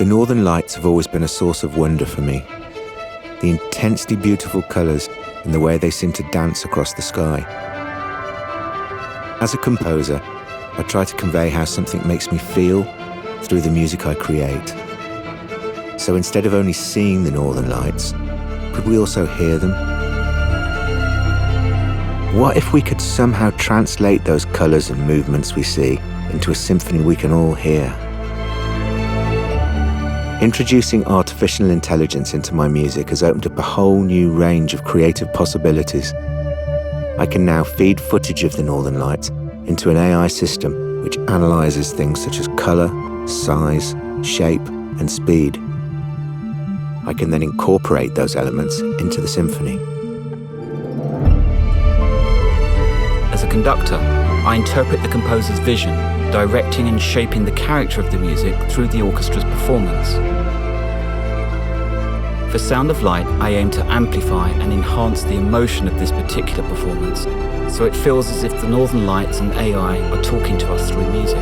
northern lights have always been a source of wonder for me. The intensely beautiful colours and the way they seem to dance across the sky. As a composer, I try to convey how something makes me feel through the music I create. So instead of only seeing the northern lights, could we also hear them? What if we could somehow translate those colours and movements we see into a symphony we can all hear? Introducing artificial intelligence into my music has opened up a whole new range of creative possibilities. I can now feed footage of the northern lights into an AI system which analyzes things such as color, size, shape, and speed. I can then incorporate those elements into the symphony. As a conductor, I interpret the composer's vision, directing and shaping the character of the music through the orchestra's performance. For Sound of Light, I aim to amplify and enhance the emotion of this particular performance, so it feels as if the northern lights and AI are talking to us through music.